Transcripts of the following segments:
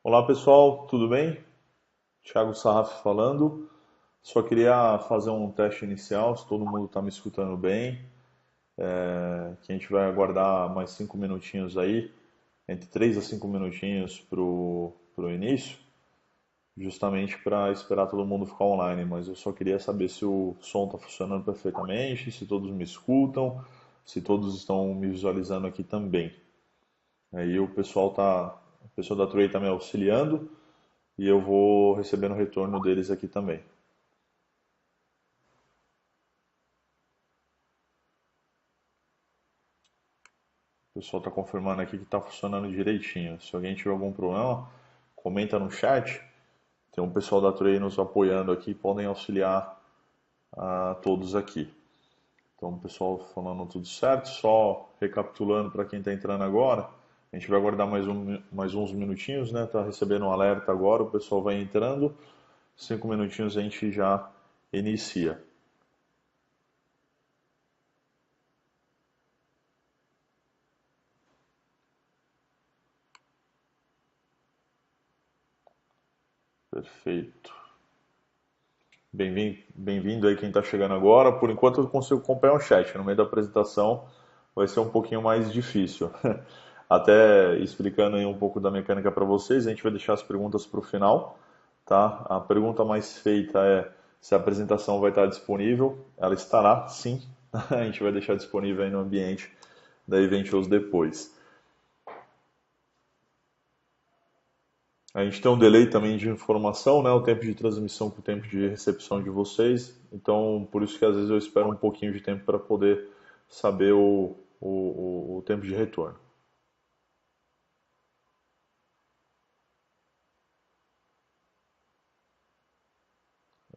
Olá pessoal, tudo bem? Thiago Sarraf falando. Só queria fazer um teste inicial, se todo mundo está me escutando bem. Que a gente vai aguardar mais 5 minutinhos aí, entre 3 a 5 minutinhos pro início, justamente para esperar todo mundo ficar online. Mas eu só queria saber se o som está funcionando perfeitamente, se todos me escutam, se todos estão me visualizando aqui também. Aí o pessoal da Trey está me auxiliando. E eu vou recebendo o retorno deles aqui também. O pessoal está confirmando aqui que está funcionando direitinho. Se alguém tiver algum problema, comenta no chat. Tem um pessoal da Trey nos apoiando aqui, podem auxiliar a todos aqui. Então, o pessoal falando tudo certo. Só recapitulando para quem está entrando agora, a gente vai aguardar mais uns minutinhos, né? Está recebendo um alerta agora, o pessoal vai entrando. 5 minutinhos a gente já inicia. Perfeito. Bem-vindo aí quem está chegando agora. Por enquanto eu consigo acompanhar o chat. No meio da apresentação vai ser um pouquinho mais difícil. Até explicando aí um pouco da mecânica para vocês, a gente vai deixar as perguntas para o final, tá? A pergunta mais feita é se a apresentação vai estar disponível. Ela estará, sim. A gente vai deixar disponível aí no ambiente da Eventos depois. A gente tem um delay também de informação, né? O tempo de transmissão com o tempo de recepção de vocês. Então, por isso que às vezes eu espero um pouquinho de tempo para poder saber o tempo de retorno.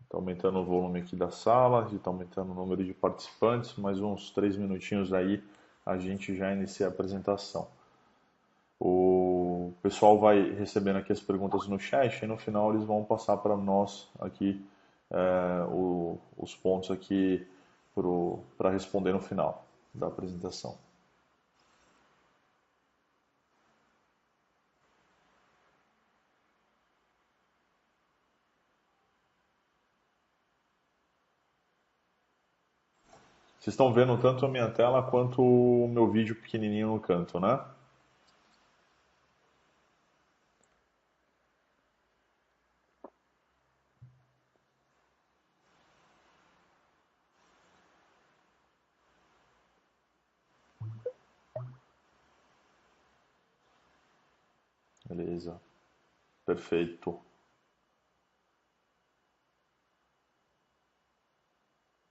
Está aumentando o volume aqui da sala, está aumentando o número de participantes. Mais uns 3 minutinhos aí a gente já inicia a apresentação. O pessoal vai recebendo aqui as perguntas no chat e no final eles vão passar para nós aqui os pontos aqui para responder no final da apresentação. Vocês estão vendo tanto a minha tela quanto o meu vídeo pequenininho no canto, né? Beleza, perfeito.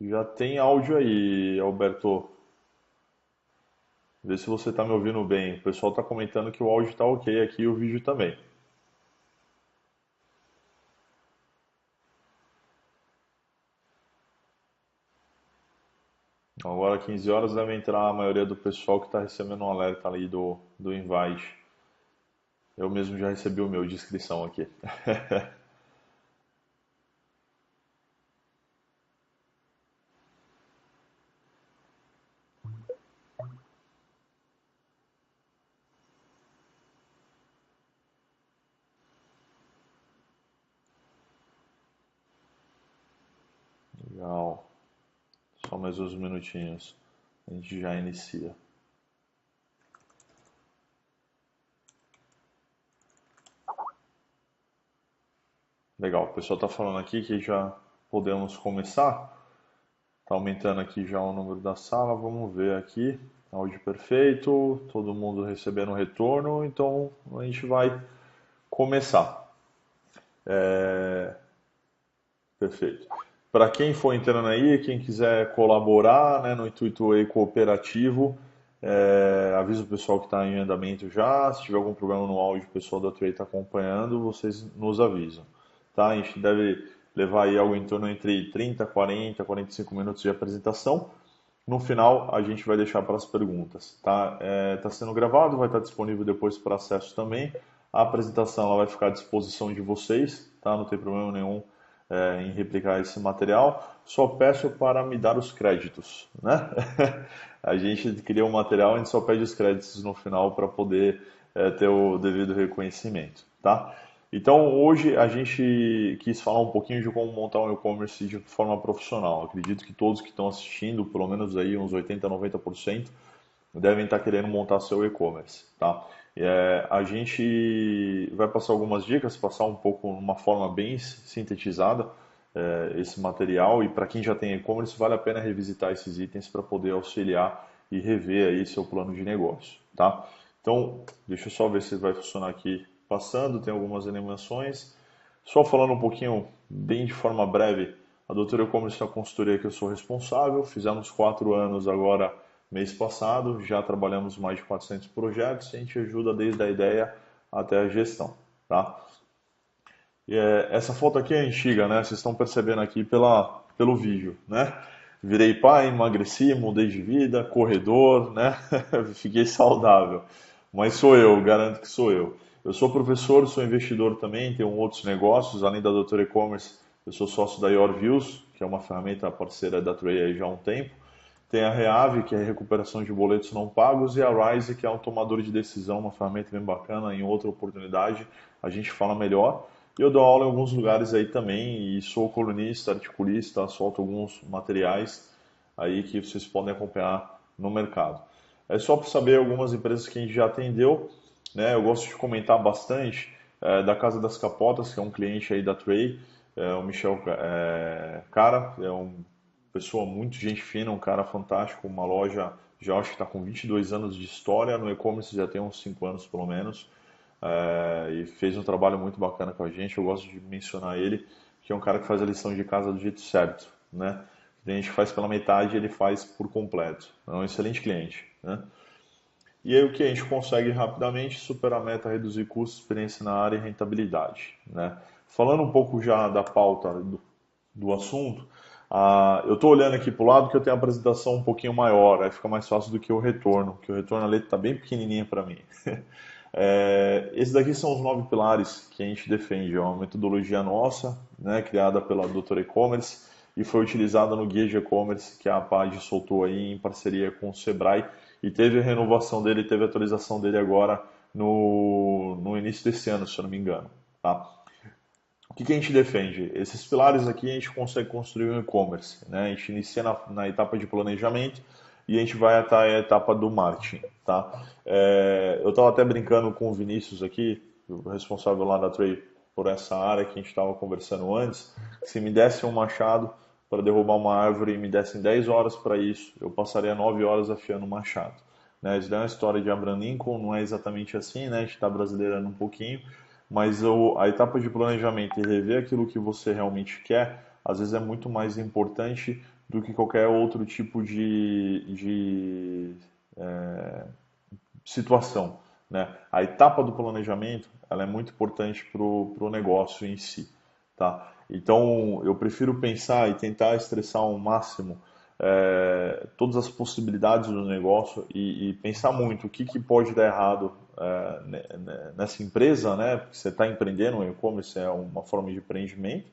Já tem áudio aí, Alberto. Vê se você está me ouvindo bem. O pessoal está comentando que o áudio está ok aqui e o vídeo também. Agora, 15 horas, deve entrar a maioria do pessoal que está recebendo um alerta ali do invite. Eu mesmo já recebi o meu de inscrição aqui. Legal. Só mais uns minutinhos. A gente já inicia. Legal. O pessoal está falando aqui que já podemos começar. Está aumentando aqui já o número da sala. Vamos ver aqui. Áudio perfeito. Todo mundo recebendo retorno. Então a gente vai começar. Perfeito. Para quem for entrando aí, quem quiser colaborar, né, no intuito aí cooperativo, avisa o pessoal que está em andamento já. Se tiver algum problema no áudio, o pessoal da Trade está acompanhando, vocês nos avisam. Tá? A gente deve levar aí algo em torno entre 30, 40, 45 minutos de apresentação. No final, a gente vai deixar para as perguntas. Tá? Tá sendo gravado, vai estar disponível depois para acesso também. A apresentação ela vai ficar à disposição de vocês, tá? Não tem problema nenhum em replicar esse material. Só peço para me dar os créditos, né? A gente cria um material, a gente só pede os créditos no final para poder ter o devido reconhecimento, tá? Então, hoje a gente quis falar um pouquinho de como montar um e-commerce de forma profissional. Acredito que todos que estão assistindo, pelo menos aí uns 80, 90%, devem estar querendo montar seu e-commerce, tá? A gente vai passar algumas dicas, passar um pouco uma forma bem sintetizada esse material, e para quem já tem e-commerce vale a pena revisitar esses itens para poder auxiliar e rever aí seu plano de negócio, tá? Então, deixa eu só ver se vai funcionar aqui passando, tem algumas animações. Só falando um pouquinho, bem de forma breve, a Doutor E-Commerce é a consultoria que eu sou responsável. Fizemos 4 anos agora, mês passado. Já trabalhamos mais de 400 projetos. A gente ajuda desde a ideia até a gestão, tá? Essa foto aqui é antiga, né? Vocês estão percebendo aqui pelo vídeo, né? Virei pai, emagreci, mudei de vida, corredor, né? Fiquei saudável. Mas sou eu, garanto que sou eu. Eu sou professor, sou investidor também, tenho outros negócios, além da Doutor E-Commerce, eu sou sócio da YourViews, que é uma ferramenta parceira da Tray aí já há um tempo. Tem a Reave, que é a recuperação de boletos não pagos, e a Rise, que é um tomador de decisão, uma ferramenta bem bacana. Em outra oportunidade a gente fala melhor. E eu dou aula em alguns lugares aí também, e sou colunista, articulista, solto alguns materiais aí que vocês podem acompanhar no mercado. É só para saber algumas empresas que a gente já atendeu, né? Eu gosto de comentar bastante da Casa das Capotas, que é um cliente aí da Tray, o Michel Cara, é uma pessoa muito gente fina, um cara fantástico, uma loja já acho que está com 22 anos de história, no e-commerce já tem uns 5 anos pelo menos, e fez um trabalho muito bacana com a gente. Eu gosto de mencionar ele, que é um cara que faz a lição de casa do jeito certo, né? A gente faz pela metade, ele faz por completo. É um excelente cliente, né? E aí o que a gente consegue rapidamente superar a meta, reduzir custos, experiência na área e rentabilidade, né? Falando um pouco já da pauta do assunto, eu estou olhando aqui para o lado que eu tenho a apresentação um pouquinho maior, aí fica mais fácil do que o retorno, que o retorno a letra está bem pequenininha para mim. Esses daqui são os 9 pilares que a gente defende. É uma metodologia nossa, né, criada pela Doutor E-Commerce e foi utilizada no Guia de E-Commerce que a PAG soltou aí em parceria com o Sebrae, e teve a renovação dele, teve a atualização dele agora no início desse ano, se eu não me engano. Tá? O que a gente defende? Esses pilares aqui a gente consegue construir um e-commerce, né? A gente inicia na etapa de planejamento e a gente vai até a etapa do marketing, tá? Eu estava até brincando com o Vinícius aqui, o responsável lá da Tray por essa área que a gente estava conversando antes. Se me desse um machado para derrubar uma árvore e me dessem 10 horas para isso, eu passaria 9 horas afiando o machado. Né? Isso é uma história de Abraham Lincoln, não é exatamente assim, né? A gente está brasileirando um pouquinho, mas a etapa de planejamento e rever aquilo que você realmente quer, às vezes é muito mais importante do que qualquer outro tipo de situação, né? A etapa do planejamento, ela é muito importante para o negócio em si, tá? Então, eu prefiro pensar e tentar estressar ao máximo todas as possibilidades do negócio e pensar muito o que pode dar errado nessa empresa, né? Porque você está empreendendo, o e-commerce é uma forma de empreendimento,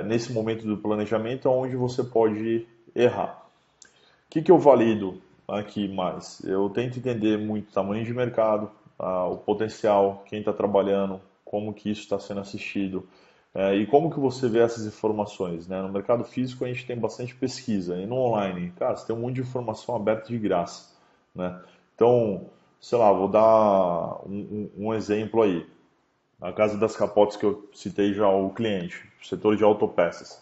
nesse momento do planejamento, onde você pode errar. O que eu valido aqui mais? Eu tento entender muito o tamanho de mercado, o potencial, quem está trabalhando, como que isso está sendo assistido, e como que você vê essas informações, né? No mercado físico a gente tem bastante pesquisa, e no online, cara, você tem um monte de informação aberta de graça, né? Então, sei lá, vou dar um exemplo aí. A Casa das Capotes que eu citei já o cliente, setor de autopeças.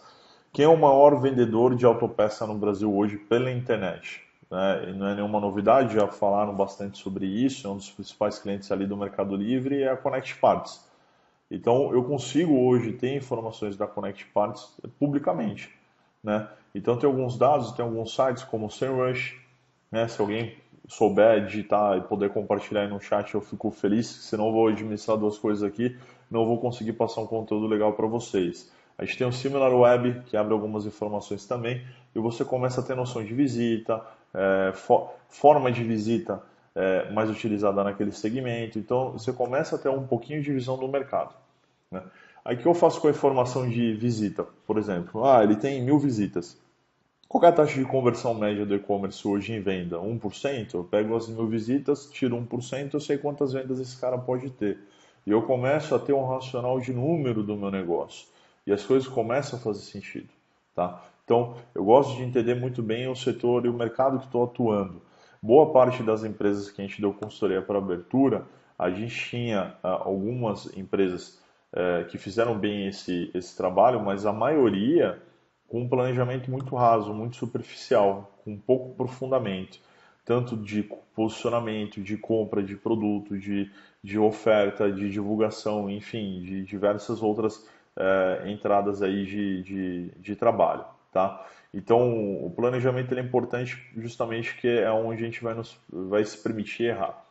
Quem é o maior vendedor de autopeça no Brasil hoje pela internet? Né? E não é nenhuma novidade, já falaram bastante sobre isso, é um dos principais clientes ali do Mercado Livre, é a Connect Parts. Então eu consigo hoje ter informações da Connect Parts publicamente, né? Então tem alguns dados, tem alguns sites como o SEMrush, né? Se alguém souber digitar e poder compartilhar aí no chat, eu fico feliz, senão eu vou administrar duas coisas aqui, não vou conseguir passar um conteúdo legal para vocês. A gente tem o SimilarWeb, que abre algumas informações também, e você começa a ter noção de visita, forma de visita mais utilizada naquele segmento. Então, você começa a ter um pouquinho de visão do mercado, né? Aí, o que eu faço com a informação de visita? Por exemplo, ele tem 1.000 visitas. Qual é a taxa de conversão média do e-commerce hoje em venda? 1%? Eu pego as 1.000 visitas, tiro 1%, eu sei quantas vendas esse cara pode ter. e eu começo a ter um racional de número do meu negócio e as coisas começam a fazer sentido, tá? Então, eu gosto de entender muito bem o setor e o mercado que estou atuando. Boa parte das empresas que a gente deu consultoria para abertura, a gente tinha algumas empresas que fizeram bem esse trabalho, mas a maioria com um planejamento muito raso, muito superficial, com pouco aprofundamento, tanto de posicionamento, de compra de produto, de oferta, de divulgação, enfim, de diversas outras entradas aí de trabalho, tá? Então, o planejamento ele é importante justamente porque é onde a gente vai se permitir errar.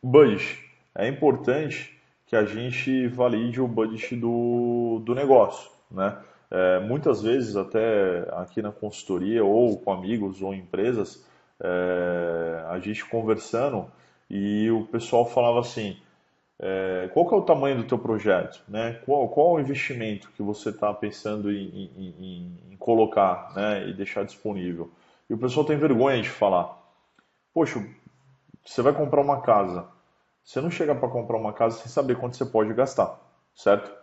Budget. É importante que a gente valide o budget do negócio, né? Muitas vezes, até aqui na consultoria, ou com amigos ou empresas, a gente conversando e o pessoal falava assim, qual que é o tamanho do teu projeto, né? Qual o investimento que você está pensando em colocar, né? E deixar disponível? E o pessoal tem vergonha de falar, poxa, você vai comprar uma casa, você não chega para comprar uma casa sem saber quanto você pode gastar, certo?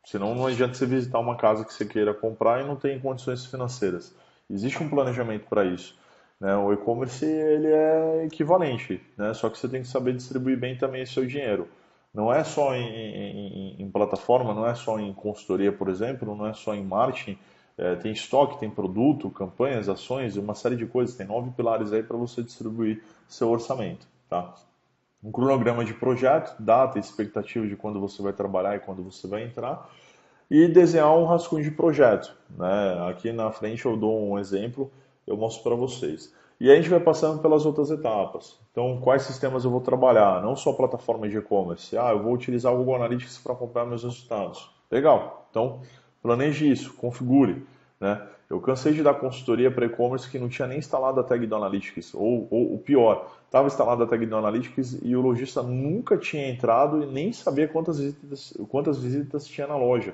Senão não adianta você visitar uma casa que você queira comprar e não tem condições financeiras. Existe um planejamento para isso, né? O e-commerce ele é equivalente, né? Só que você tem que saber distribuir bem também o seu dinheiro. Não é só em plataforma, não é só em consultoria, por exemplo, não é só em marketing. Tem estoque, tem produto, campanhas, ações, uma série de coisas. Tem 9 pilares aí para você distribuir seu orçamento, tá? Um cronograma de projeto, data e expectativa de quando você vai trabalhar e quando você vai entrar, e desenhar um rascunho de projeto, né? Aqui na frente eu dou um exemplo, eu mostro para vocês. E aí a gente vai passando pelas outras etapas. Então, quais sistemas eu vou trabalhar? Não só plataforma de e-commerce. Ah, eu vou utilizar o Google Analytics para acompanhar meus resultados. Legal. Então, planeje isso, configure, né? Eu cansei de dar consultoria para e-commerce que não tinha nem instalado a tag do Analytics, ou o pior, estava instalada a tag do Analytics e o lojista nunca tinha entrado e nem sabia quantas visitas tinha na loja.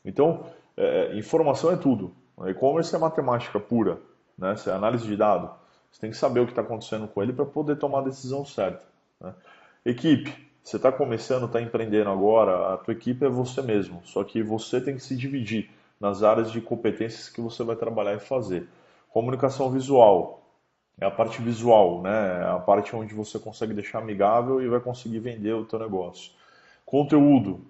Então, informação é tudo. E-commerce é matemática pura, né? É análise de dado. Você tem que saber o que está acontecendo com ele para poder tomar a decisão certa, né? Equipe. Você está começando, está empreendendo agora, a tua equipe é você mesmo. Só que você tem que se dividir nas áreas de competências que você vai trabalhar e fazer. Comunicação visual. É a parte visual, né? É a parte onde você consegue deixar amigável e vai conseguir vender o teu negócio. Conteúdo,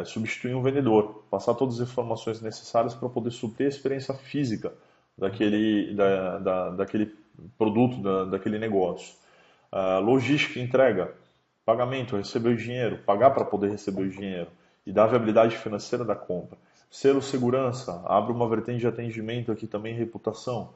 substituir um vendedor, passar todas as informações necessárias para poder suprir a experiência física daquele produto, daquele negócio. Logística, entrega, pagamento, receber o dinheiro, pagar para poder receber o dinheiro e dar a viabilidade financeira da compra. Selo segurança, abre uma vertente de atendimento aqui também, reputação.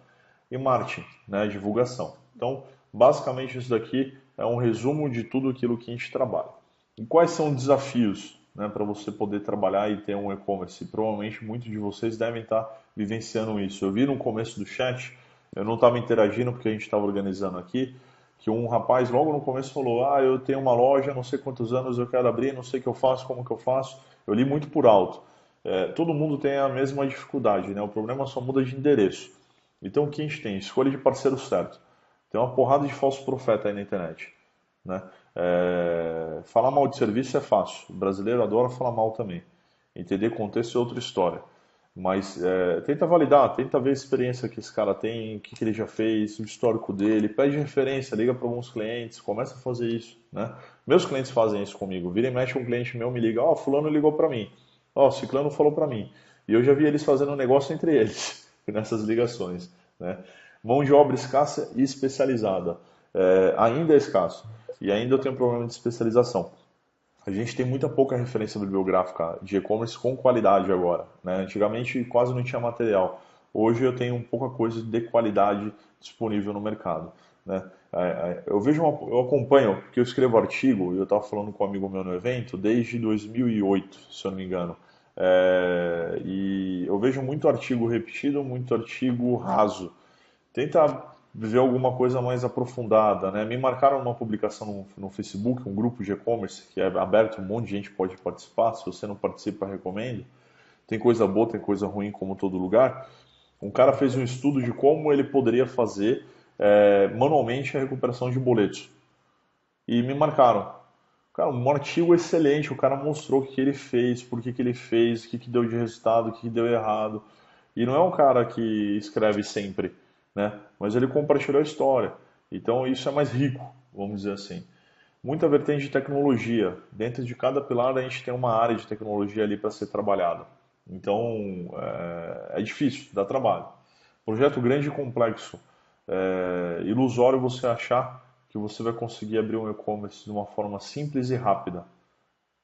E marketing, né, divulgação. Então, basicamente isso daqui é um resumo de tudo aquilo que a gente trabalha. E quais são os desafios, né, para você poder trabalhar e ter um e-commerce? Provavelmente muitos de vocês devem estar vivenciando isso. Eu vi no começo do chat, eu não estava interagindo porque a gente estava organizando aqui, que um rapaz logo no começo falou, eu tenho uma loja, não sei quantos anos eu quero abrir, não sei o que eu faço, como que eu faço. Eu li muito por alto. Todo mundo tem a mesma dificuldade, né? O problema só muda de endereço. Então o que a gente tem? Escolha de parceiro certo. Tem uma porrada de falso profeta aí na internet, né? Falar mal de serviço é fácil. O brasileiro adora falar mal também. Entender contexto é outra história. Mas tenta validar, tenta ver a experiência que esse cara tem, o que ele já fez, o histórico dele, pede referência, liga para alguns clientes, começa a fazer isso, né? Meus clientes fazem isso comigo. Vira e mexe, um cliente meu me liga, fulano ligou para mim, ciclano falou para mim. E eu já vi eles fazendo um negócio entre eles, nessas ligações, né? Mão de obra escassa e especializada. Ainda é escasso. E ainda eu tenho um problema de especialização. A gente tem muita pouca referência bibliográfica de e-commerce com qualidade agora, né? Antigamente quase não tinha material. Hoje eu tenho pouca coisa de qualidade disponível no mercado, né? Eu acompanho, porque eu escrevo artigo, e eu estava falando com um amigo meu no evento, desde 2008, se eu não me engano. E eu vejo muito artigo repetido, muito artigo raso. Tenta ver alguma coisa mais aprofundada, né? Me marcaram uma publicação no Facebook, um grupo de e-commerce que é aberto, um monte de gente pode participar. Se você não participa, recomendo. Tem coisa boa, tem coisa ruim, como todo lugar. Um cara fez um estudo de como ele poderia fazer manualmente a recuperação de boletos. E me marcaram. Cara, um artigo excelente, o cara mostrou o que ele fez, por que ele fez, o que deu de resultado, o que deu errado. E não é um cara que escreve sempre, né? Mas ele compartilhou a história. Então isso é mais rico, vamos dizer assim. Muita vertente de tecnologia. Dentro de cada pilar a gente tem uma área de tecnologia ali para ser trabalhada. Então é difícil, dá trabalho. Projeto grande e complexo. É ilusório você achar que você vai conseguir abrir um e-commerce de uma forma simples e rápida.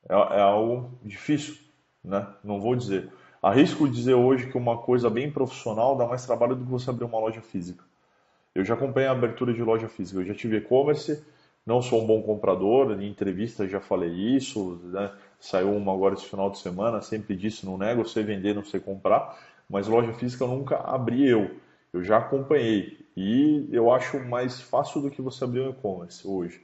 É algo difícil, né? Não vou dizer. Arrisco dizer hoje que uma coisa bem profissional dá mais trabalho do que você abrir uma loja física. Eu já acompanhei a abertura de loja física, eu já tive e-commerce, não sou um bom comprador, em entrevista já falei isso, né? Saiu uma agora esse final de semana, sempre disse, não nego, eu sei vender, não sei comprar, mas loja física eu nunca abri eu. Eu já acompanhei e eu acho mais fácil do que você abrir um e-commerce hoje.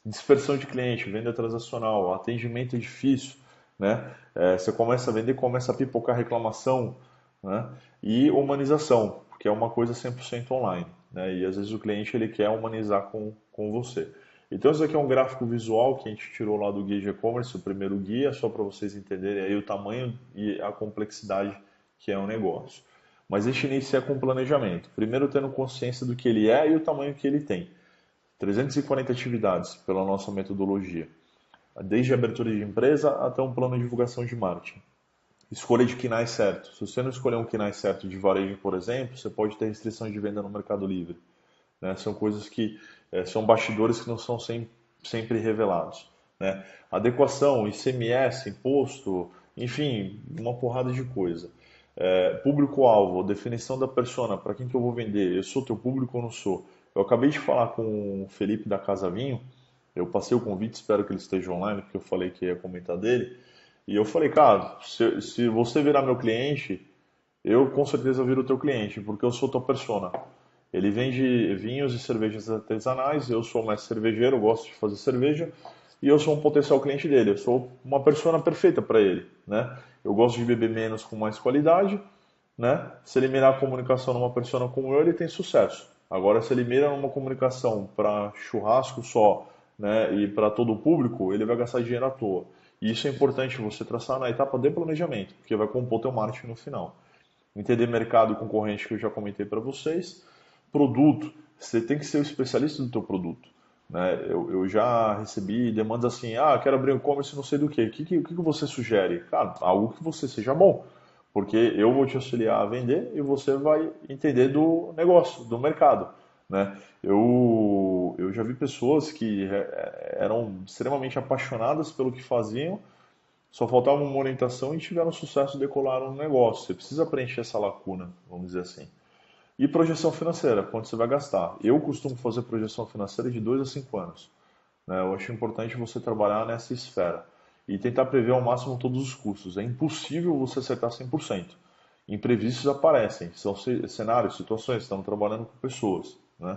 Dispersão de cliente, venda transacional, atendimento é difícil, né? Você começa a vender, começa a pipocar reclamação, né? E humanização, que é uma coisa 100% online, né? E às vezes o cliente ele quer humanizar com você. Então esse aqui é um gráfico visual que a gente tirou lá do guia de e-commerce, o primeiro guia, só para vocês entenderem aí o tamanho e a complexidade que é o negócio. Mas a gente inicia com planejamento. Primeiro tendo consciência do que ele é e o tamanho que ele tem. 340 atividades pela nossa metodologia, desde a abertura de empresa até um plano de divulgação de marketing. Escolha de KINAI certo. Se você não escolher um KINAI certo de varejo, por exemplo, você pode ter restrição de venda no Mercado Livre. Né? São coisas que são bastidores que não são sempre revelados. Né? Adequação, ICMS, imposto, enfim, uma porrada de coisa. Público-alvo, definição da persona, para quem que eu vou vender? Eu sou teu público ou não sou? Eu acabei de falar com o Felipe da Casa Vinho, eu passei o convite, espero que ele esteja online, porque eu falei que ia comentar dele. E eu falei, cara, se você virar meu cliente, eu com certeza viro teu cliente, porque eu sou tua persona. Ele vende vinhos e cervejas artesanais, eu sou mais cervejeiro, eu gosto de fazer cerveja, e eu sou um potencial cliente dele, eu sou uma persona perfeita para ele, né? Eu gosto de beber menos com mais qualidade, né? Se ele mirar a comunicação numa persona como eu, ele tem sucesso. Agora, se ele mira numa comunicação para churrasco só, né, e para todo o público, ele vai gastar dinheiro à toa. E isso é importante você traçar na etapa de planejamento, porque vai compor teu marketing no final. Entender mercado e concorrente, que eu já comentei para vocês. Produto, você tem que ser o especialista do teu produto. Né? Eu já recebi demandas assim, quero abrir um e-commerce não sei do que. O que você sugere? Cara, algo que você seja bom. Porque eu vou te auxiliar a vender e você vai entender do negócio, do mercado. Né? Eu já vi pessoas que eram extremamente apaixonadas pelo que faziam, só faltava uma orientação e tiveram sucesso, decolaram no negócio. Você precisa preencher essa lacuna, vamos dizer assim. E projeção financeira, quanto você vai gastar. Eu costumo fazer projeção financeira de 2 a 5 anos. Né? Eu acho importante você trabalhar nessa esfera e tentar prever ao máximo todos os custos. É impossível você acertar 100%. Imprevistos aparecem, são cenários, situações, estamos trabalhando com pessoas. Né?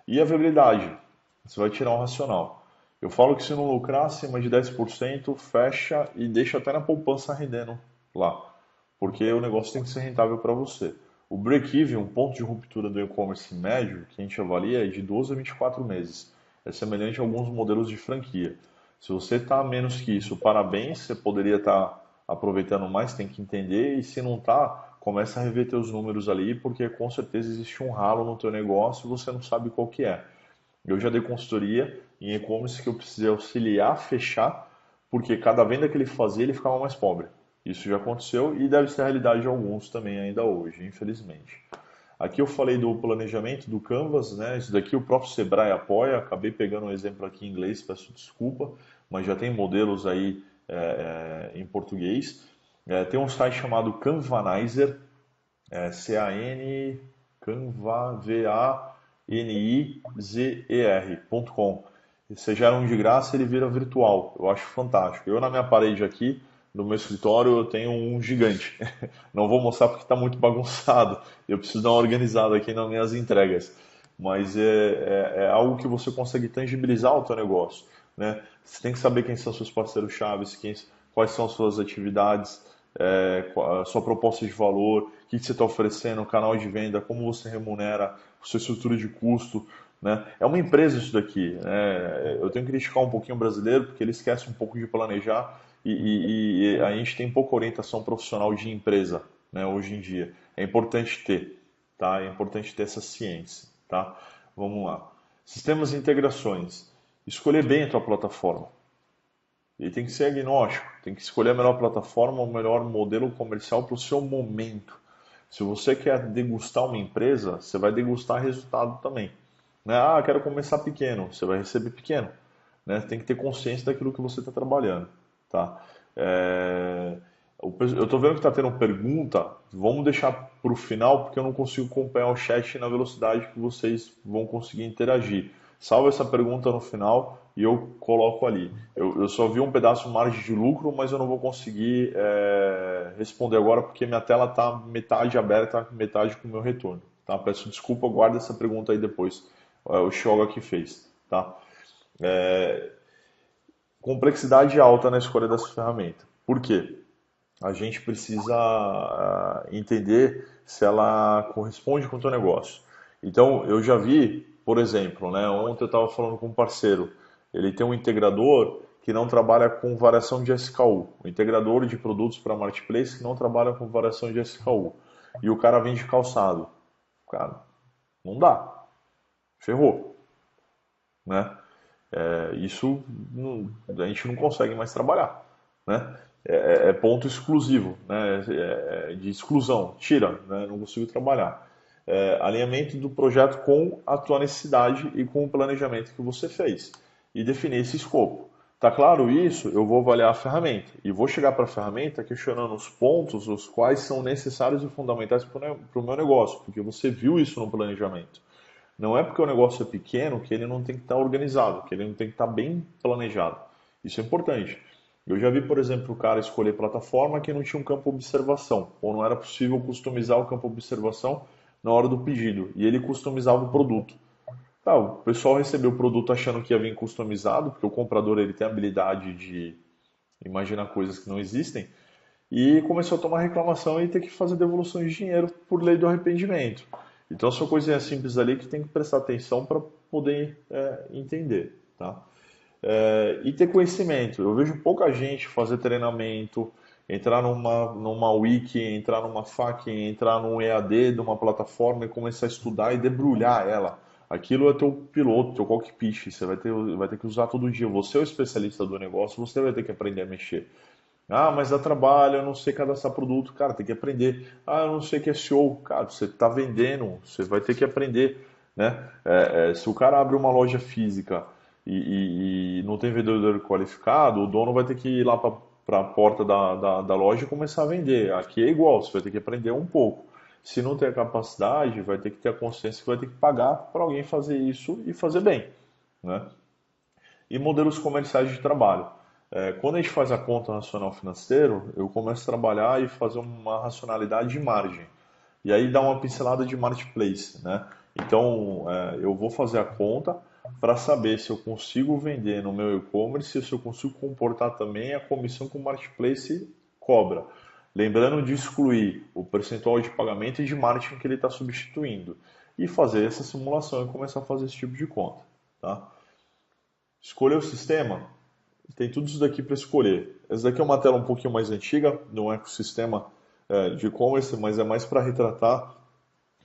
E a viabilidade, você vai tirar um racional. Eu falo que se não lucrar acima de 10%, fecha e deixa até na poupança rendendo lá, porque o negócio tem que ser rentável para você. O break-even, um ponto de ruptura do e-commerce médio, que a gente avalia é de 12 a 24 meses. É semelhante a alguns modelos de franquia. Se você está menos que isso, parabéns, você poderia estar aproveitando mais, tem que entender, e se não está, começa a rever teus números ali, porque com certeza existe um ralo no teu negócio e você não sabe qual que é. Eu já dei consultoria em e-commerce que eu precisei auxiliar a fechar, porque cada venda que ele fazia, ele ficava mais pobre. Isso já aconteceu e deve ser a realidade de alguns também ainda hoje, infelizmente. Aqui eu falei do planejamento do Canvas, né? Isso daqui o próprio Sebrae apoia. Acabei pegando um exemplo aqui em inglês, peço desculpa, mas já tem modelos aí em português. Tem um site chamado Canvanizer, C-A-N, Canva, V-A-N-I-Z-E-R.com. Você gera um de graça, ele vira virtual. Eu acho fantástico. Eu na minha parede aqui, no meu escritório, eu tenho um gigante. Não vou mostrar porque está muito bagunçado. Eu preciso dar uma organizada aqui nas minhas entregas. Mas é algo que você consegue tangibilizar o teu negócio. Né? Você tem que saber quem são seus parceiros-chave, quais são as suas atividades, a sua proposta de valor, o que você está oferecendo, o canal de venda, como você remunera, a sua estrutura de custo, né? É uma empresa isso daqui, né? Eu tenho que criticar um pouquinho o brasileiro porque ele esquece um pouco de planejar e a gente tem pouca orientação profissional de empresa, né, hoje em dia. É importante ter, tá? É importante ter essa ciência, tá? Vamos lá. Sistemas e integrações. Escolher bem a tua plataforma. E tem que ser agnóstico, tem que escolher a melhor plataforma, o melhor modelo comercial para o seu momento. Se você quer degustar uma empresa, você vai degustar resultado também. Né? Ah, quero começar pequeno, você vai receber pequeno. Né? Tem que ter consciência daquilo que você está trabalhando. Tá? Eu estou vendo que está tendo pergunta, vamos deixar para o final, porque eu não consigo acompanhar o chat na velocidade que vocês vão conseguir interagir. Salva essa pergunta no final e eu coloco ali. Eu só vi um pedaço margem de lucro, mas eu não vou conseguir responder agora porque minha tela está metade aberta, metade com o meu retorno. Tá? Peço desculpa, guarda essa pergunta aí depois. O Shoga que fez. Tá? Complexidade alta na escolha dessa ferramenta. Por quê? A gente precisa entender se ela corresponde com o teu negócio. Então, eu já vi, por exemplo, né, ontem eu estava falando com um parceiro, ele tem um integrador que não trabalha com variação de SKU, um integrador de produtos para marketplace que não trabalha com variação de SKU. E o cara vende calçado. Cara, não dá. Ferrou. Né? Isso a gente não consegue mais trabalhar, né? É ponto exclusivo, né? De exclusão, tira, né? Não consigo trabalhar. Alinhamento do projeto com a tua necessidade e com o planejamento que você fez e definir esse escopo. Tá claro isso? Eu vou avaliar a ferramenta e vou chegar para a ferramenta questionando os pontos os quais são necessários e fundamentais para o meu negócio, porque você viu isso no planejamento. Não é porque o negócio é pequeno que ele não tem que estar organizado, que ele não tem que estar bem planejado. Isso é importante. Eu já vi, por exemplo, o cara escolher plataforma que não tinha um campo observação, ou não era possível customizar o campo observação na hora do pedido, e ele customizava o produto. Tá, o pessoal recebeu o produto achando que ia vir customizado, porque o comprador ele tem a habilidade de imaginar coisas que não existem, e começou a tomar reclamação e ter que fazer devolução de dinheiro por lei do arrependimento. Então são coisinhas simples ali que tem que prestar atenção para poder entender, tá? E ter conhecimento. Eu vejo pouca gente fazer treinamento, entrar numa wiki, entrar numa FAQ, entrar num EAD de uma plataforma e começar a estudar e debrulhar ela. Aquilo é teu piloto, teu cockpit, você vai ter que usar todo dia. Você é o especialista do negócio, você vai ter que aprender a mexer. Ah, mas dá trabalho, eu não sei cadastrar produto. Cara, tem que aprender. Ah, eu não sei o que é SEO. Cara, você está vendendo, você vai ter que aprender, né? Se o cara abre uma loja física e não tem vendedor qualificado, o dono vai ter que ir lá para a porta da loja e começar a vender. Aqui é igual, você vai ter que aprender um pouco. Se não tem a capacidade, vai ter que ter a consciência que vai ter que pagar para alguém fazer isso e fazer bem, né? E modelos comerciais de trabalho. Quando a gente faz a conta nacional financeiro, eu começo a trabalhar e fazer uma racionalidade de margem. E aí dá uma pincelada de marketplace, né? Então, eu vou fazer a conta para saber se eu consigo vender no meu e-commerce e se eu consigo comportar também a comissão que o marketplace cobra. Lembrando de excluir o percentual de pagamento e de marketing que ele está substituindo. E fazer essa simulação e começar a fazer esse tipo de conta, tá? Escolher o sistema, tem tudo isso daqui para escolher. Essa daqui é uma tela um pouquinho mais antiga, no ecossistema de e-commerce, mas é mais para retratar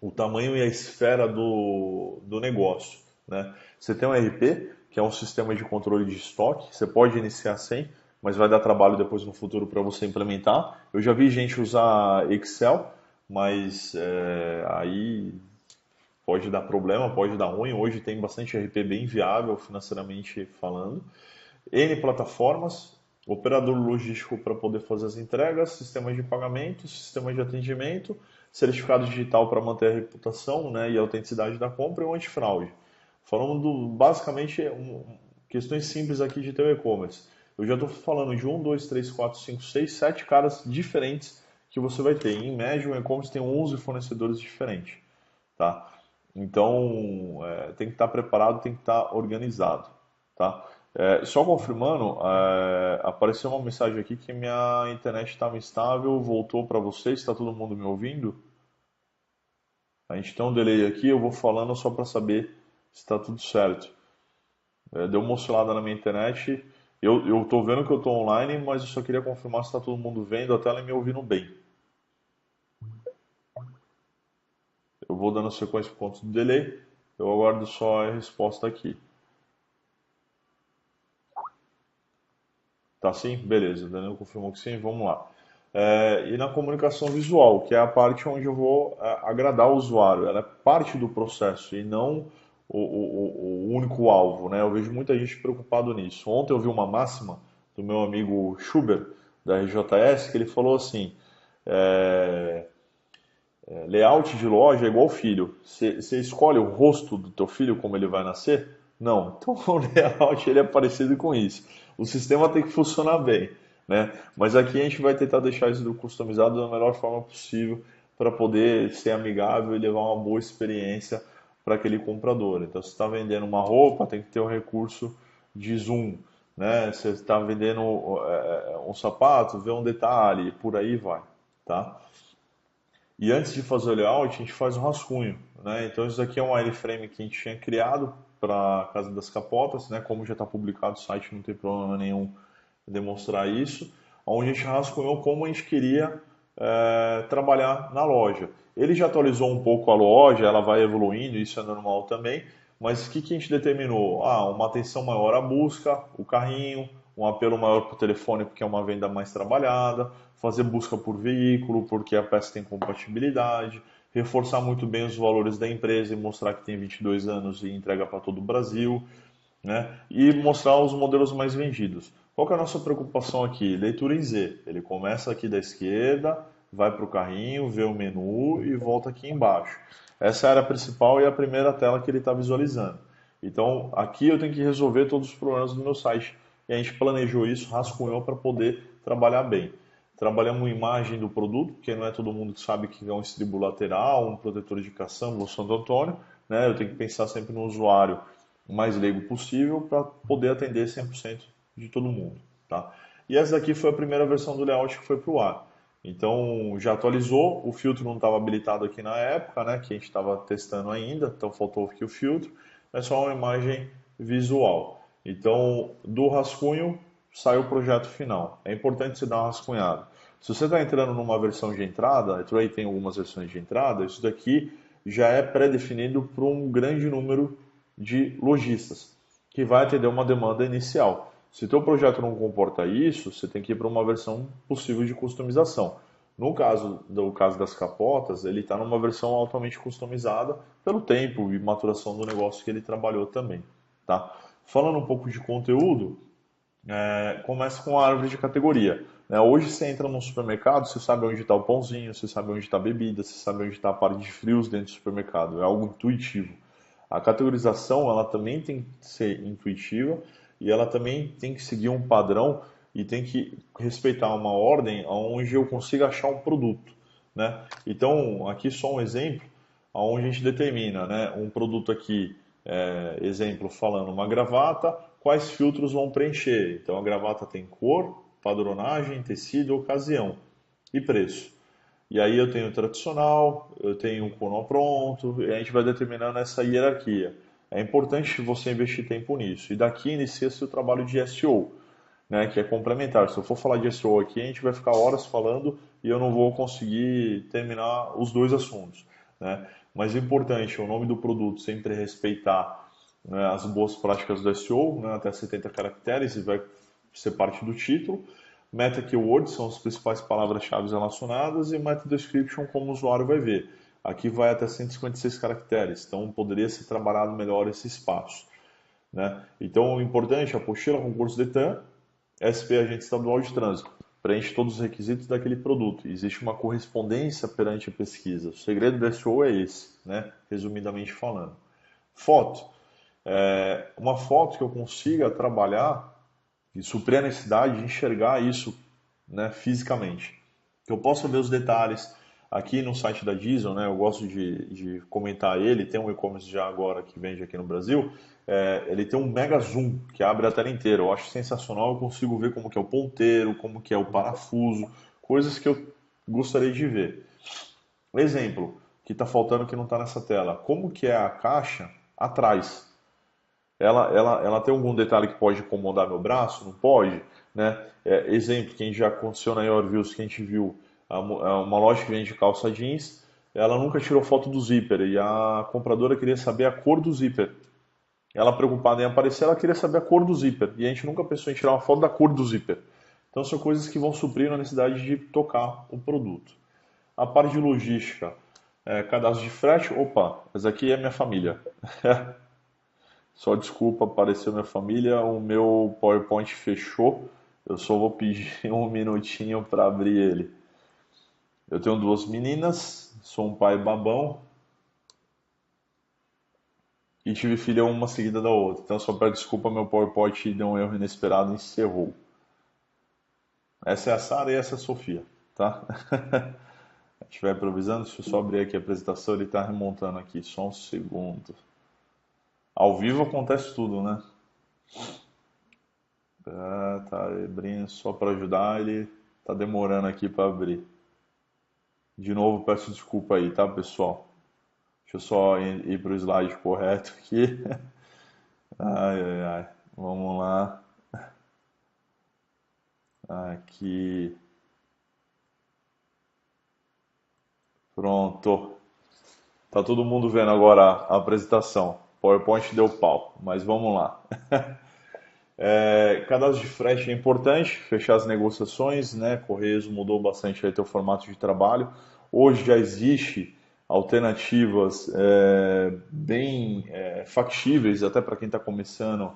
o tamanho e a esfera do negócio, né? Você tem um ERP, que é um sistema de controle de estoque, você pode iniciar sem, mas vai dar trabalho depois no futuro para você implementar. Eu já vi gente usar Excel, mas aí pode dar problema, pode dar ruim. Hoje tem bastante ERP bem viável financeiramente falando. N plataformas, operador logístico para poder fazer as entregas, sistemas de pagamento, sistemas de atendimento, certificado digital para manter a reputação, né, e a autenticidade da compra e o antifraude. Falando basicamente questões simples aqui de teu e-commerce. Eu já estou falando de 1, 2, 3, 4, 5, 6, 7 caras diferentes que você vai ter. Em média, o e-commerce tem 11 fornecedores diferentes. Tá? Então, tem que estar preparado, tem que estar organizado. Tá? Só confirmando, apareceu uma mensagem aqui que minha internet estava instável, voltou para vocês, está todo mundo me ouvindo? A gente tem um delay aqui, eu vou falando só para saber se está tudo certo. Deu uma oscilada na minha internet. Eu tô vendo que eu tô online, mas eu só queria confirmar se está todo mundo vendo a tela e me ouvindo bem. Eu vou dando sequência por conta do delay. Eu aguardo só a resposta aqui. Tá sim? Beleza. O Danilo confirmou que sim. Vamos lá. E na comunicação visual, que é a parte onde eu vou agradar o usuário. Ela é parte do processo e não o único alvo, né? Eu vejo muita gente preocupado nisso. Ontem eu vi uma máxima do meu amigo Schubert, da RJS, que ele falou assim: é, layout de loja é igual filho. Você escolhe o rosto do teu filho como ele vai nascer? Não. Então o layout ele é parecido com isso. O sistema tem que funcionar bem, né? Mas aqui a gente vai tentar deixar isso customizado da melhor forma possível para poder ser amigável e levar uma boa experiência para aquele comprador. Então, se está vendendo uma roupa, tem que ter um recurso de zoom, né? Se está vendendo um sapato, vê um detalhe, por aí vai, tá? E antes de fazer o layout, a gente faz um rascunho, né? Então isso aqui é um wireframe que a gente tinha criado para a Casa das Capotas, né? Como já está publicado no site, não tem problema nenhum demonstrar isso, onde a gente rascunhou como a gente queria trabalhar na loja. Ele já atualizou um pouco a loja, ela vai evoluindo, isso é normal também, mas o que, que a gente determinou? Uma atenção maior à busca, o carrinho, um apelo maior para o telefone porque é uma venda mais trabalhada, fazer busca por veículo porque a peça tem compatibilidade, reforçar muito bem os valores da empresa e mostrar que tem 22 anos e entrega para todo o Brasil, né? E mostrar os modelos mais vendidos. Qual que é a nossa preocupação aqui? Leitura em Z. Ele começa aqui da esquerda, vai para o carrinho, vê o menu e volta aqui embaixo. Essa é a área principal e a primeira tela que ele está visualizando. Então, aqui eu tenho que resolver todos os problemas do meu site. E a gente planejou isso, rascunhou para poder trabalhar bem. Trabalhamos imagem do produto, porque não é todo mundo que sabe que é um estribo lateral, um protetor de caçamba ou Santo Antônio, né? Eu tenho que pensar sempre no usuário o mais leigo possível para poder atender 100% de todo mundo, tá? E essa daqui foi a primeira versão do layout que foi para o ar. Então já atualizou, o filtro não estava habilitado aqui na época, né, que a gente estava testando ainda, então faltou aqui o filtro, é só uma imagem visual. Então do rascunho sai o projeto final. É importante você dar uma rascunhada. Se você está entrando numa versão de entrada, a Trade tem algumas versões de entrada, isso daqui já é pré-definido para um grande número de lojistas, que vai atender uma demanda inicial. Se o teu projeto não comporta isso, você tem que ir para uma versão possível de customização. No caso das capotas, ele está numa versão altamente customizada pelo tempo e maturação do negócio que ele trabalhou também. Tá? Falando um pouco de conteúdo, começa com a árvore de categoria. Né? Hoje você entra num supermercado, você sabe onde está o pãozinho, você sabe onde está a bebida, você sabe onde está a parte de frios dentro do supermercado. É algo intuitivo. A categorização ela também tem que ser intuitiva e ela também tem que seguir um padrão e tem que respeitar uma ordem onde eu consiga achar um produto, né? Então, aqui só um exemplo, onde a gente determina, né, um produto aqui, exemplo falando uma gravata, quais filtros vão preencher. Então, a gravata tem cor, padronagem, tecido, ocasião e preço. E aí eu tenho o tradicional, eu tenho o cono pronto, e a gente vai determinando essa hierarquia. É importante você investir tempo nisso. E daqui inicia-se o trabalho de SEO, né, que é complementar. Se eu for falar de SEO aqui, a gente vai ficar horas falando e eu não vou conseguir terminar os dois assuntos, né? Mas é importante, o nome do produto sempre respeitar, né, as boas práticas do SEO, né, até 70 caracteres, e vai ser parte do título. Meta keywords são as principais palavras-chave relacionadas e meta description como o usuário vai ver. Aqui vai até 156 caracteres, então poderia ser trabalhado melhor esse espaço, né? Então, o importante, apostila, concurso DETAN, SP, Agente Estadual de Trânsito, preenche todos os requisitos daquele produto. Existe uma correspondência perante a pesquisa. O segredo do SEO é esse, né? Resumidamente falando. Foto. Uma foto que eu consiga trabalhar e suprir a necessidade de enxergar isso, né, fisicamente. Que eu possa ver os detalhes. Aqui no site da Diesel, né, eu gosto de comentar ele, tem um e-commerce já agora que vende aqui no Brasil, ele tem um mega zoom que abre a tela inteira. Eu acho sensacional, eu consigo ver como que é o ponteiro, como que é o parafuso, coisas que eu gostaria de ver. Exemplo, que está faltando que não está nessa tela. Como que é a caixa atrás. Ela tem algum detalhe que pode incomodar meu braço? Não pode, né? Exemplo, que já aconteceu na Yorviews, que a gente viu, uma loja que vende calça jeans, ela nunca tirou foto do zíper e a compradora queria saber a cor do zíper. Ela preocupada em aparecer, ela queria saber a cor do zíper e a gente nunca pensou em tirar uma foto da cor do zíper. Então são coisas que vão suprir a necessidade de tocar o produto. A parte de logística, cadastro de frete, opa, essa aqui é minha família. Só desculpa, apareceu minha família, o meu PowerPoint fechou. Eu só vou pedir um minutinho para abrir ele. Eu tenho duas meninas, sou um pai babão e tive filha uma seguida da outra. Então só peço desculpa, meu PowerPoint deu um erro inesperado e encerrou. Essa é a Sara e essa é a Sofia, tá? Se estiver improvisando, deixa eu só abrir aqui a apresentação, ele está remontando aqui, só um segundo. Ao vivo acontece tudo, né? Tá abrindo só para ajudar, ele tá demorando aqui para abrir. De novo, peço desculpa aí, tá, pessoal? Deixa eu só ir para o slide correto aqui. Ai, ai, ai. Vamos lá. Aqui. Pronto. Tá todo mundo vendo agora a apresentação. PowerPoint deu pau, mas vamos lá. Cadastro de frete é importante, fechar as negociações, né? Correios mudou bastante aí teu formato de trabalho. Hoje já existe alternativas bem factíveis, até para quem está começando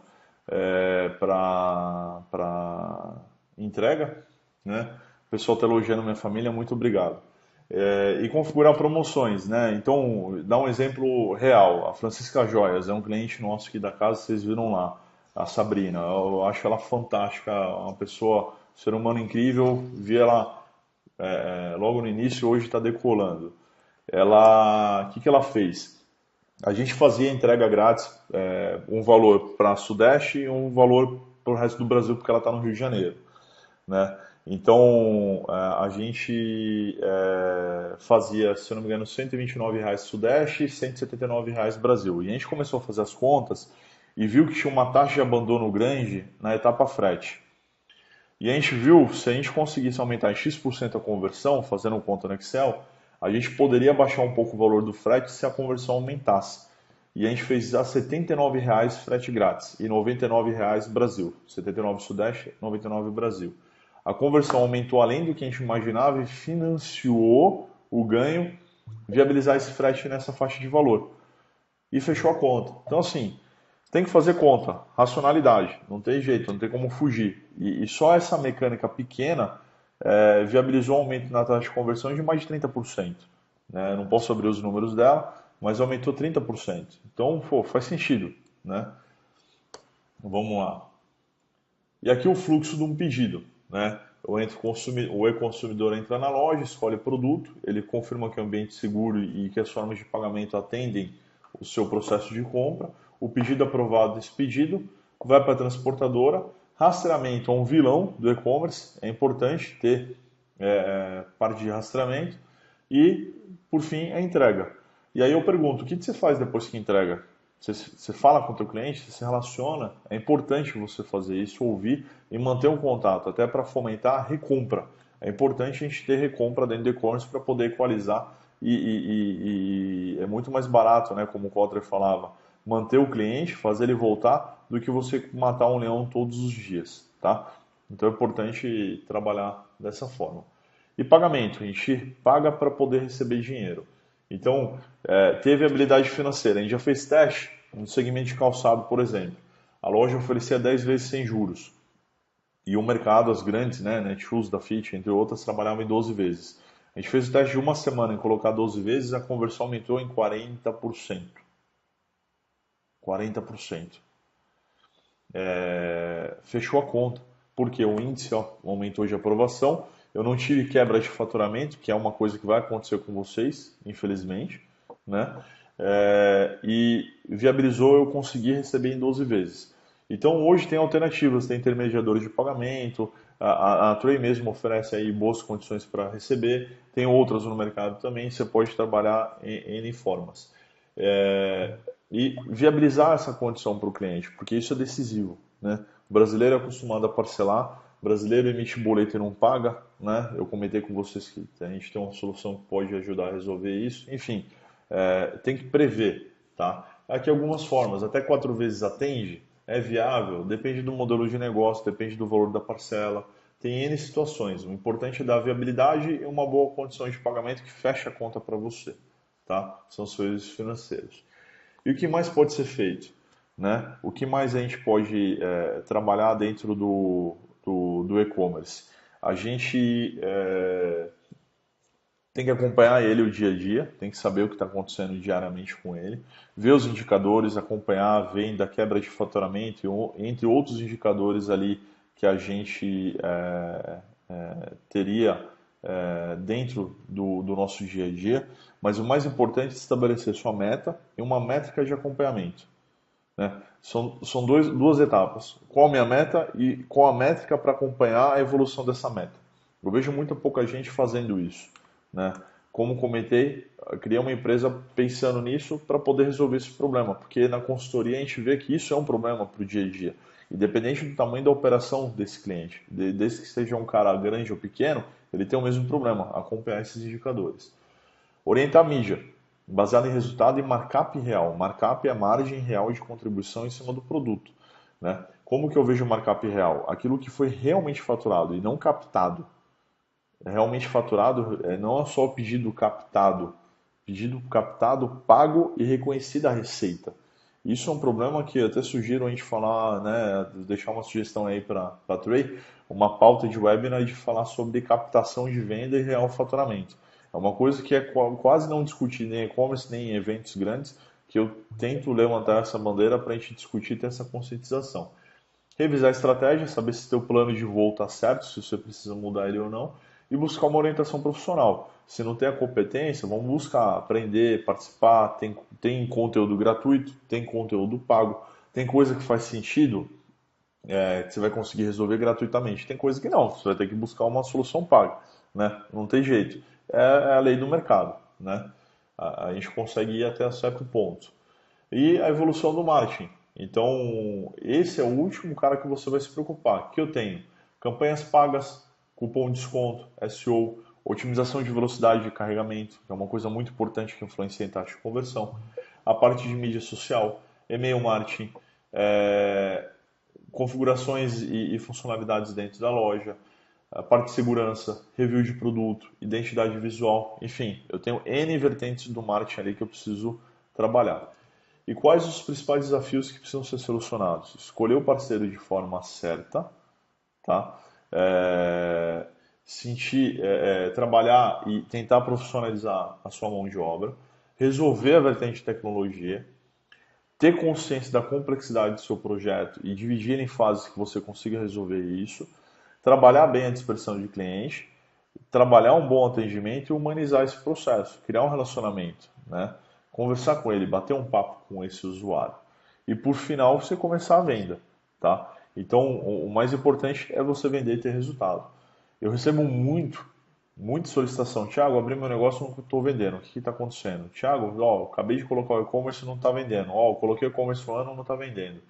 para entrega, né? O pessoal está elogiando minha família, muito obrigado. E configurar promoções, né? Então, dá um exemplo real. A Francisca Joias é um cliente nosso aqui da casa, vocês viram lá, a Sabrina. Eu acho ela fantástica, uma pessoa, um ser humano incrível. Vi ela logo no início, hoje está decolando. O que ela fez? A gente fazia entrega grátis, um valor para Sudeste e um valor para o resto do Brasil, porque ela está no Rio de Janeiro, né? Então a gente fazia, se eu não me engano, R$ 129 Sudeste e R$ 179 Brasil. E a gente começou a fazer as contas e viu que tinha uma taxa de abandono grande na etapa frete. E a gente viu, se a gente conseguisse aumentar em X% a conversão, fazendo conta no Excel, a gente poderia baixar um pouco o valor do frete se a conversão aumentasse. E a gente fez a R$ 79 frete grátis e R$ 99 Brasil. 79 Sudeste, 99 Brasil. A conversão aumentou além do que a gente imaginava e financiou o ganho, viabilizar esse frete nessa faixa de valor. E fechou a conta. Então, assim, tem que fazer conta, racionalidade, não tem jeito, não tem como fugir. E só essa mecânica pequena viabilizou um aumento na taxa de conversão de mais de 30%. Né? Não posso abrir os números dela, mas aumentou 30%. Então, faz sentido. Né? Vamos lá. E aqui o fluxo de um pedido. Né? O e-consumidor entra na loja, escolhe o produto, ele confirma que é um ambiente seguro e que as formas de pagamento atendem o seu processo de compra. O pedido aprovado desse pedido vai para a transportadora. Rastreamento é um vilão do e-commerce, é importante ter parte de rastreamento. E, por fim, a entrega. E aí eu pergunto, o que você faz depois que entrega? Você fala com o teu cliente, você se relaciona, é importante você fazer isso, ouvir e manter um contato, até para fomentar a recompra. É importante a gente ter recompra dentro do e-commerce para poder equalizar e é muito mais barato, né, como o Kotler falava, manter o cliente, fazer ele voltar, do que você matar um leão todos os dias, tá? Então é importante trabalhar dessa forma. E pagamento, a gente paga para poder receber dinheiro. Então, teve habilidade financeira. A gente já fez teste no segmento de calçado, por exemplo. A loja oferecia 10 vezes sem juros. E o mercado, as grandes, né, Netshoes, da Fit, entre outras, trabalhavam em 12 vezes. A gente fez o teste de uma semana em colocar 12 vezes, a conversão aumentou em 40%. 40%. Fechou a conta, porque o índice aumentou de aprovação. Eu não tive quebra de faturamento, que é uma coisa que vai acontecer com vocês, infelizmente, né? E viabilizou eu conseguir receber em 12 vezes. Então hoje tem alternativas, tem intermediadores de pagamento, a Tray mesmo oferece aí boas condições para receber, tem outras no mercado também, você pode trabalhar em formas. e viabilizar essa condição para o cliente, porque isso é decisivo, né? O brasileiro é acostumado a parcelar, o brasileiro emite boleto e não paga, né? Eu comentei com vocês que a gente tem uma solução que pode ajudar a resolver isso. Enfim, tem que prever, tá? Aqui algumas formas, até 4 vezes atende, é viável, depende do modelo de negócio, depende do valor da parcela, tem N situações. O importante é dar viabilidade e uma boa condição de pagamento que feche a conta para você, tá? São os serviços financeiros. E o que mais pode ser feito? Né? O que mais a gente pode trabalhar dentro do e-commerce? A gente tem que acompanhar ele o dia a dia, tem que saber o que está acontecendo diariamente com ele, ver os indicadores, acompanhar a venda, quebra de faturamento, entre outros indicadores ali que a gente teria dentro do nosso dia a dia. Mas o mais importante é estabelecer sua meta e uma métrica de acompanhamento. Né? São duas etapas. Qual a minha meta e qual a métrica para acompanhar a evolução dessa meta. Eu vejo muito pouca gente fazendo isso. Né? Como comentei, eu criei uma empresa pensando nisso para poder resolver esse problema, porque na consultoria a gente vê que isso é um problema para o dia a dia. Independente do tamanho da operação desse cliente, desde que seja um cara grande ou pequeno, ele tem o mesmo problema, acompanhar esses indicadores. Orientar a mídia, baseado em resultado e markup real. Markup é a margem real de contribuição em cima do produto. Né? Como que eu vejo o markup real? Aquilo que foi realmente faturado e não captado. Realmente faturado não é só o pedido captado. Pedido captado, pago e reconhecida a receita. Isso é um problema que eu até sugiro a gente falar, né, deixar uma sugestão aí para a Trey, uma pauta de webinar de falar sobre captação de venda e real faturamento. É uma coisa que é quase não discutida em e-commerce nem em eventos grandes, que eu tento levantar essa bandeira para a gente discutir e ter essa conscientização. Revisar a estratégia, saber se seu plano de voo está certo, se você precisa mudar ele ou não, e buscar uma orientação profissional. Se não tem a competência, vamos buscar aprender, participar. Tem conteúdo gratuito, tem conteúdo pago, tem coisa que faz sentido que você vai conseguir resolver gratuitamente. Tem coisa que não, você vai ter que buscar uma solução paga. Né? Não tem jeito. É a lei do mercado. Né? A gente consegue ir até certo ponto. E a evolução do marketing. Então, esse é o último cara que você vai se preocupar. Que eu tenho campanhas pagas, cupom de desconto, SEO, otimização de velocidade de carregamento, que é uma coisa muito importante que influencia em taxa de conversão, a parte de mídia social, e-mail marketing, configurações e funcionalidades dentro da loja, a parte de segurança, review de produto, identidade visual, enfim, eu tenho N vertentes do marketing ali que eu preciso trabalhar. E quais os principais desafios que precisam ser solucionados? Escolher o parceiro de forma certa, tá? Trabalhar e tentar profissionalizar a sua mão de obra, resolver a vertente de tecnologia, ter consciência da complexidade do seu projeto e dividir em fases que você consiga resolver isso, trabalhar bem a dispersão de cliente, trabalhar um bom atendimento e humanizar esse processo, criar um relacionamento, né? Conversar com ele, bater um papo com esse usuário. E por final, você começar a venda, tá? Então, o mais importante é você vender e ter resultado. Eu recebo muita solicitação. Tiago, abri meu negócio e não estou vendendo. O que está acontecendo? Tiago, acabei de colocar o e-commerce e não está vendendo. Coloquei o e-commerce no ano e não está vendendo.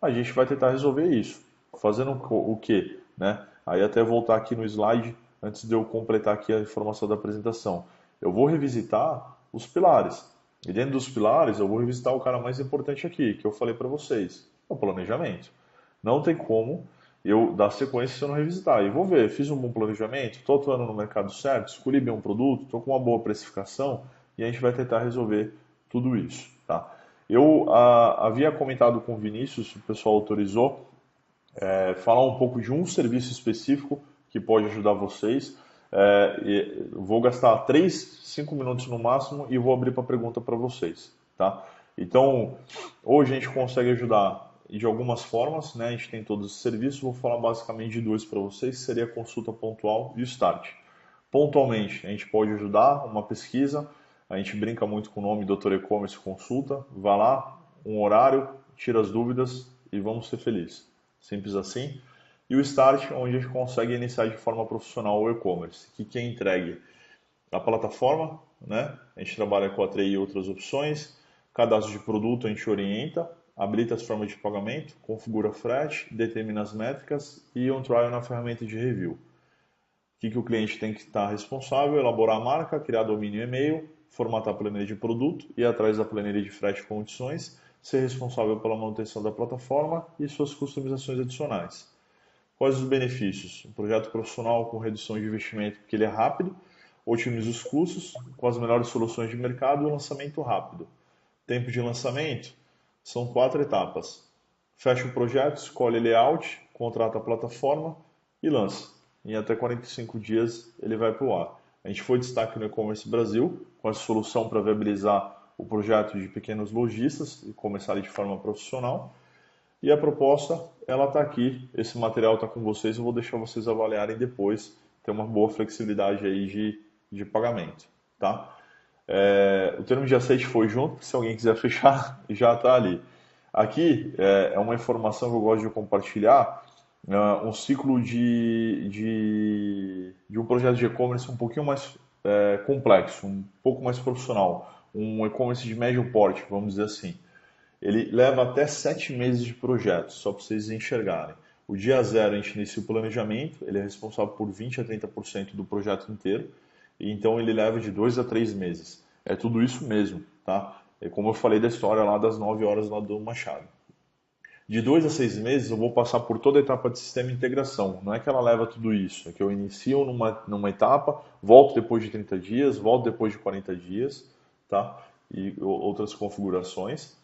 A gente vai tentar resolver isso. Fazendo o quê? Né? Aí até voltar aqui no slide, antes de eu completar aqui a informação da apresentação. Eu vou revisitar os pilares. E dentro dos pilares, eu vou revisitar o cara mais importante aqui, que eu falei para vocês. É o planejamento. Não tem como eu dar sequência se eu não revisitar. E vou ver, fiz um bom planejamento, estou atuando no mercado certo, escolhi bem um produto, estou com uma boa precificação e a gente vai tentar resolver tudo isso. Tá? Eu havia comentado com o Vinícius, o pessoal autorizou, falar um pouco de um serviço específico que pode ajudar vocês. Vou gastar 3, 5 minutos no máximo e vou abrir para pergunta para vocês. Tá? Então, hoje a gente consegue ajudar de algumas formas, né? A gente tem todos os serviços, vou falar basicamente de dois para vocês, que seria a consulta pontual e o start. Pontualmente, a gente pode ajudar uma pesquisa, a gente brinca muito com o nome Dr. E-Commerce Consulta, vá lá, um horário, tira as dúvidas e vamos ser felizes. Simples assim. E o start, onde a gente consegue iniciar de forma profissional o e-commerce, que é entregue a plataforma, né? A gente trabalha com a Trey e outras opções, Cadastro de produto a gente orienta, habilita as formas de pagamento, configura frete, determina as métricas e um trial na ferramenta de review. Que o cliente tem que estar responsável? Elaborar a marca, criar domínio e e-mail, formatar a planilha de produto, ir atrás da planilha de frete e condições, ser responsável pela manutenção da plataforma e suas customizações adicionais. Quais os benefícios? Um projeto profissional com redução de investimento, porque ele é rápido, otimiza os custos, com as melhores soluções de mercado e lançamento rápido. Tempo de lançamento? São 4 etapas. Fecha o projeto, escolhe layout, contrata a plataforma e lança. Em até 45 dias ele vai para o ar. A gente foi destaque no E-Commerce Brasil com essa solução para viabilizar o projeto de pequenos lojistas e começarem de forma profissional. E a proposta, ela está aqui, esse material está com vocês, eu vou deixar vocês avaliarem depois, tem uma boa flexibilidade aí de pagamento, tá? O termo de aceite foi junto, se alguém quiser fechar, já está ali. Aqui é uma informação que eu gosto de compartilhar, um ciclo de um projeto de e-commerce um pouquinho mais complexo, um pouco mais profissional, um e-commerce de médio porte, vamos dizer assim. Ele leva até 7 meses de projeto, só para vocês enxergarem. O dia zero a gente inicia o planejamento, ele é responsável por 20 a 30% do projeto inteiro, e então ele leva de 2 a 3 meses. É tudo isso mesmo, tá? É como eu falei da história lá das 9 horas lá do Machado. De 2 a 6 meses eu vou passar por toda a etapa de sistema de integração. Não é que ela leva tudo isso, é que eu inicio numa etapa, volto depois de 30 dias, volto depois de 40 dias, tá? E outras configurações.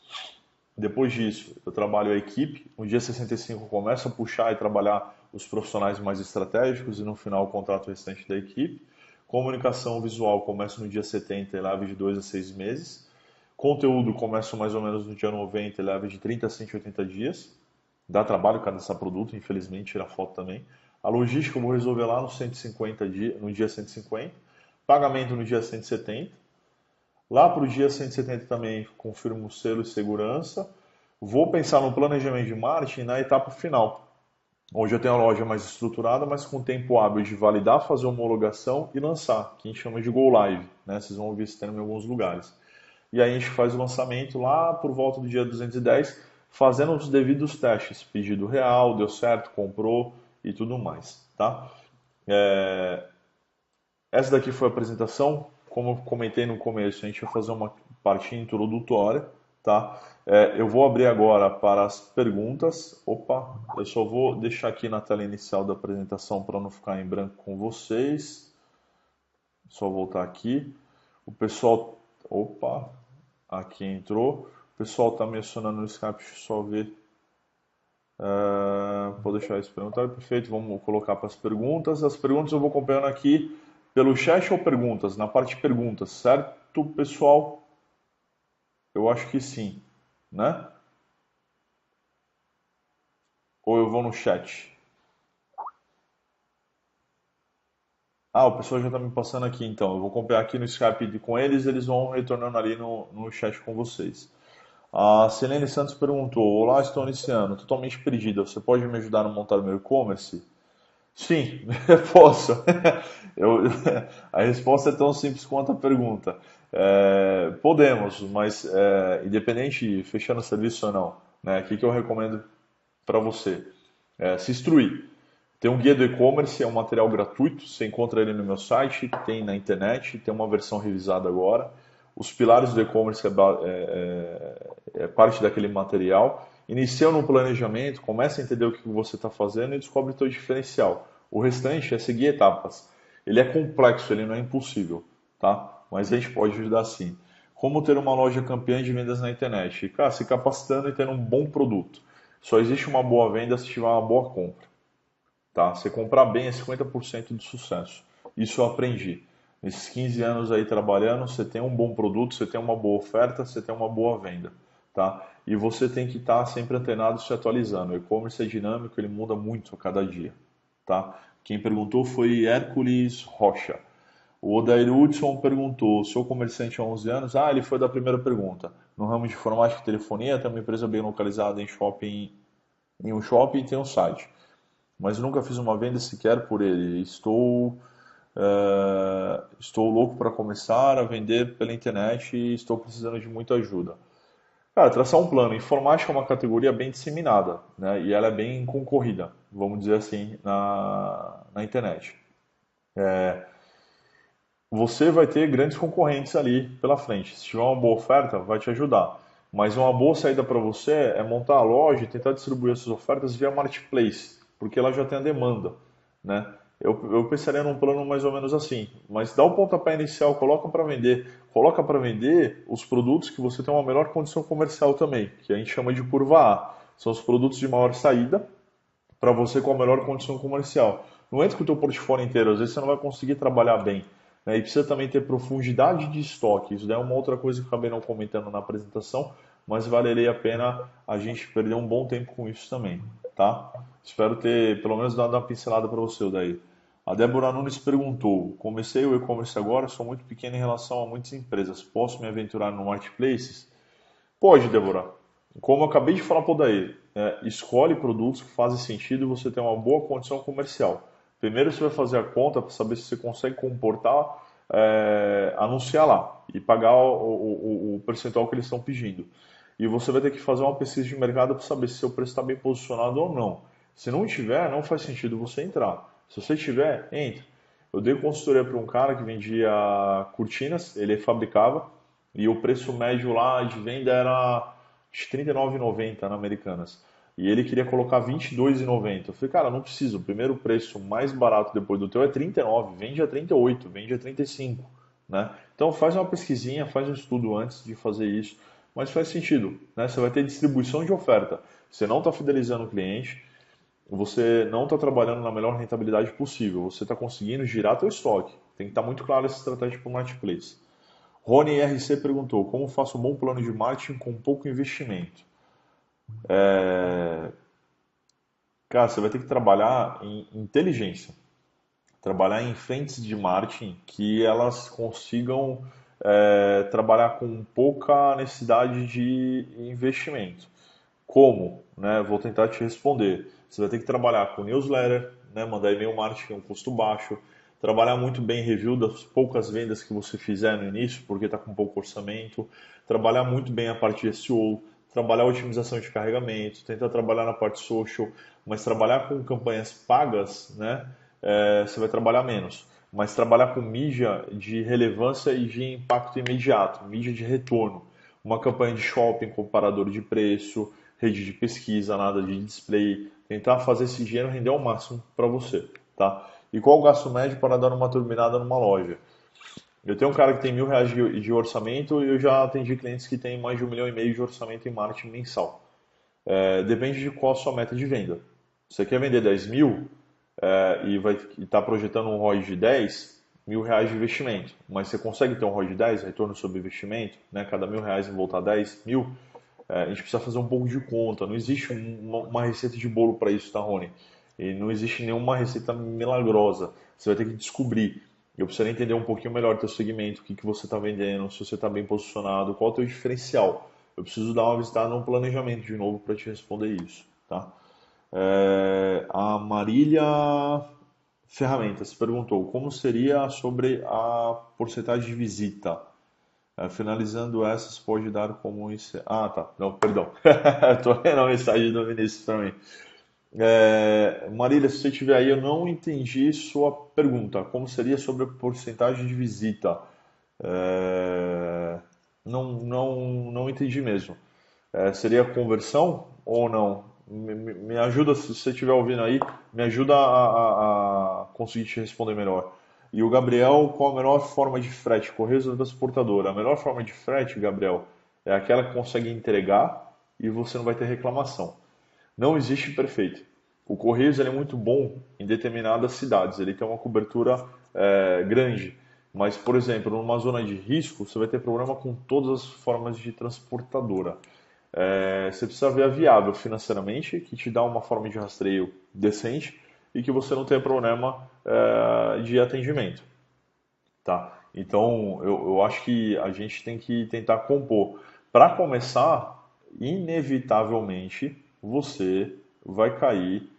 Depois disso, eu trabalho a equipe. No dia 65 eu começo a puxar e trabalhar os profissionais mais estratégicos e no final eu contrato o restante da equipe. Comunicação visual começa no dia 70 e leva de 2 a 6 meses. Conteúdo começa mais ou menos no dia 90 e leva de 30 a 180 dias. Dá trabalho cadastrar produto, infelizmente, tirar foto também. A logística eu vou resolver lá no 150 no dia 150. Pagamento no dia 170. Lá para o dia 170 também confirmo o selo de segurança. Vou pensar no planejamento de marketing na etapa final. Hoje eu tenho a loja mais estruturada, mas com tempo hábil de validar, fazer homologação e lançar, que a gente chama de Go Live, né? Vocês vão ouvir esse termo em alguns lugares. E aí a gente faz o lançamento lá por volta do dia 210, fazendo os devidos testes, pedido real, deu certo, comprou e tudo mais, tá? Essa daqui foi a apresentação. Como eu comentei no começo, a gente vai fazer uma parte introdutória, tá? Eu vou abrir agora para as perguntas. Opa, eu só vou deixar aqui na tela inicial da apresentação para não ficar em branco com vocês. Só voltar aqui. O pessoal... Opa, aqui entrou. O pessoal está mencionando no Skype, deixa eu só ver. Vou deixar isso perguntar. Perfeito, vamos colocar para as perguntas. As perguntas eu vou acompanhando aqui pelo chat ou perguntas? Na parte de perguntas, certo, pessoal? Eu acho que sim, né? Ou eu vou no chat? O pessoal já está me passando aqui, então. Eu vou acompanhar aqui no Skype com eles, eles vão retornando ali no chat com vocês. A Selene Santos perguntou: Olá, estou iniciando, totalmente perdida. Você pode me ajudar a montar meu e-commerce? Sim, posso. Eu- a resposta é tão simples quanto a pergunta. Podemos, mas independente fechando o serviço ou não, né? O que eu recomendo para você? Se instruir. Tem um guia do e-commerce, é um material gratuito, você encontra ele no meu site, tem na internet, tem uma versão revisada agora. Os pilares do e-commerce é parte daquele material. Inicia no planejamento, começa a entender o que você está fazendo e descobre o seu diferencial. O restante é seguir etapas. Ele é complexo, ele não é impossível, tá? Mas a gente pode ajudar sim. Como ter uma loja campeã de vendas na internet? Cara, se capacitando e tendo um bom produto. Só existe uma boa venda se tiver uma boa compra. Tá? Você comprar bem é 50% do sucesso. Isso eu aprendi. Nesses 15 anos aí trabalhando, você tem um bom produto, você tem uma boa oferta, você tem uma boa venda. Tá? E você tem que estar sempre antenado e se atualizando. O e-commerce é dinâmico, ele muda muito a cada dia. Tá? Quem perguntou foi Hércules Rocha. O Odair Hudson perguntou: sou comerciante há 11 anos? Ele foi da primeira pergunta. No ramo de informática e telefonia, tem uma empresa bem localizada em um shopping e tem um site, mas nunca fiz uma venda sequer por ele. Estou louco para começar a vender pela internet e estou precisando de muita ajuda. Cara, traçar um plano. Informática é uma categoria bem disseminada, né? E ela é bem concorrida, vamos dizer assim, na internet. Você vai ter grandes concorrentes ali pela frente. Se tiver uma boa oferta, vai te ajudar. Mas uma boa saída para você é montar a loja e tentar distribuir essas ofertas via marketplace, porque ela já tem a demanda, né? Eu pensaria num plano mais ou menos assim, mas dá o pontapé inicial, coloca para vender os produtos que você tem uma melhor condição comercial também, que a gente chama de curva A. São os produtos de maior saída para você com a melhor condição comercial. Não entra com o teu portfólio inteiro, às vezes você não vai conseguir trabalhar bem, né? E precisa também ter profundidade de estoque. Isso daí é uma outra coisa que eu acabei não comentando na apresentação, mas valeria a pena a gente perder um bom tempo com isso também, tá? Espero ter pelo menos dado uma pincelada para você daí. A Débora Nunes perguntou: comecei o e-commerce agora, sou muito pequeno em relação a muitas empresas. Posso me aventurar no marketplaces? Pode, Débora. Como eu acabei de falar para o Daí, escolhe produtos que fazem sentido e você tem uma boa condição comercial. Primeiro você vai fazer a conta para saber se você consegue comportar, anunciar lá e pagar o percentual que eles estão pedindo. E você vai ter que fazer uma pesquisa de mercado para saber se seu preço está bem posicionado ou não. Se não tiver, não faz sentido você entrar. Se você tiver, entre. Eu dei consultoria para um cara que vendia cortinas, ele fabricava, e o preço médio lá de venda era de R$ 39,90 na Americanas. E ele queria colocar R$ 22,90. Eu falei, cara, não preciso. O primeiro preço mais barato depois do teu é 39, vende a 38, vende a 35, né? Então faz uma pesquisinha, faz um estudo antes de fazer isso, mas faz sentido, né? Você vai ter distribuição de oferta. Você não está fidelizando o cliente, você não está trabalhando na melhor rentabilidade possível, você está conseguindo girar teu estoque. Tem que estar muito claro essa estratégia para o marketplace. Rony RC perguntou: como faço um bom plano de marketing com pouco investimento? Cara, você vai ter que trabalhar em inteligência, trabalhar em frentes de marketing que elas consigam trabalhar com pouca necessidade de investimento. Como? Né? Vou tentar te responder. Você vai ter que trabalhar com newsletter, né? Mandar e-mail marketing a um custo baixo, trabalhar muito bem review das poucas vendas que você fizer no início, porque está com pouco orçamento, trabalhar muito bem a parte de SEO, trabalhar a otimização de carregamento, tentar trabalhar na parte social, mas trabalhar com campanhas pagas, né? Você vai trabalhar menos. Mas trabalhar com mídia de relevância e de impacto imediato, mídia de retorno. Uma campanha de shopping, comparador de preço, rede de pesquisa, nada de display. Tentar fazer esse dinheiro render ao máximo para você, tá? E qual o gasto médio para dar uma turbinada numa loja? Eu tenho um cara que tem R$ 1.000 de orçamento e eu já atendi clientes que têm mais de 1,5 milhão de orçamento em marketing mensal. Depende de qual a sua meta de venda. Você quer vender 10 mil e vai estar projetando um ROI de 10, R$ 1.000 de investimento, mas você consegue ter um ROI de 10, retorno sobre investimento, né? Cada R$ 1.000 em voltar a 10 mil, a gente precisa fazer um pouco de conta. Não existe uma receita de bolo para isso, tá, Rony? E não existe nenhuma receita milagrosa. Você vai ter que descobrir. Eu precisaria entender um pouquinho melhor o teu segmento, o que você está vendendo, se você está bem posicionado, qual é o teu diferencial. Eu preciso dar uma visitada no planejamento de novo para te responder isso, tá? A Marília Ferramentas perguntou como seria sobre a porcentagem de visita. Finalizando essas, pode dar como isso. Ah, tá. Não, perdão. Estou vendo a mensagem do Vinícius para mim. Marília, se você estiver aí, eu não entendi sua pergunta. Como seria sobre a porcentagem de visita? Não entendi mesmo. Seria conversão ou não? Me ajuda, se você estiver ouvindo aí, me ajuda a conseguir te responder melhor. E o Gabriel, qual a melhor forma de frete? Correios ou transportadora? A melhor forma de frete, Gabriel, é aquela que consegue entregar e você não vai ter reclamação. Não existe perfeito. O Correios ele é muito bom em determinadas cidades, ele tem uma cobertura grande. Mas, por exemplo, numa zona de risco, você vai ter problema com todas as formas de transportadora. Você precisa ver a viável financeiramente, que te dá uma forma de rastreio decente e que você não tenha problema de atendimento, tá? Então, eu acho que a gente tem que tentar compor. Para começar, inevitavelmente, você vai cair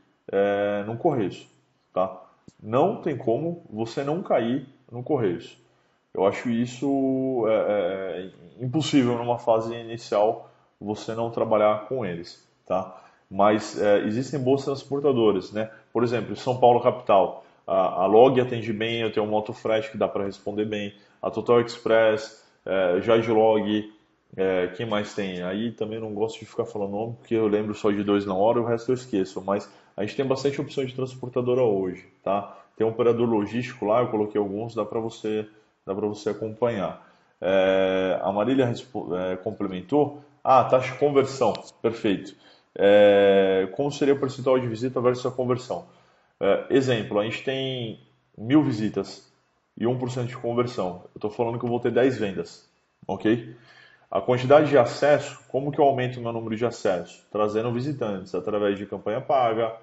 no Correios, tá? Não tem como você não cair no Correios. Eu acho isso impossível numa fase inicial você não trabalhar com eles, tá? Mas existem boas transportadoras, né? Por exemplo, São Paulo capital, a Log atende bem, eu tenho um Motofresh que dá para responder bem, a Total Express, Jadlog, quem mais tem? Aí também não gosto de ficar falando nome, porque eu lembro só de dois na hora e o resto eu esqueço, mas a gente tem bastante opção de transportadora hoje, tá? Tem um operador logístico lá, eu coloquei alguns, dá para você acompanhar. A Marília complementou. Ah, taxa de conversão, perfeito. Como seria o percentual de visita versus a conversão? Exemplo, a gente tem 1.000 visitas e 1% de conversão. Eu estou falando que eu vou ter 10 vendas, ok? A quantidade de acesso, como que eu aumento o meu número de acessos? Trazendo visitantes através de campanha paga,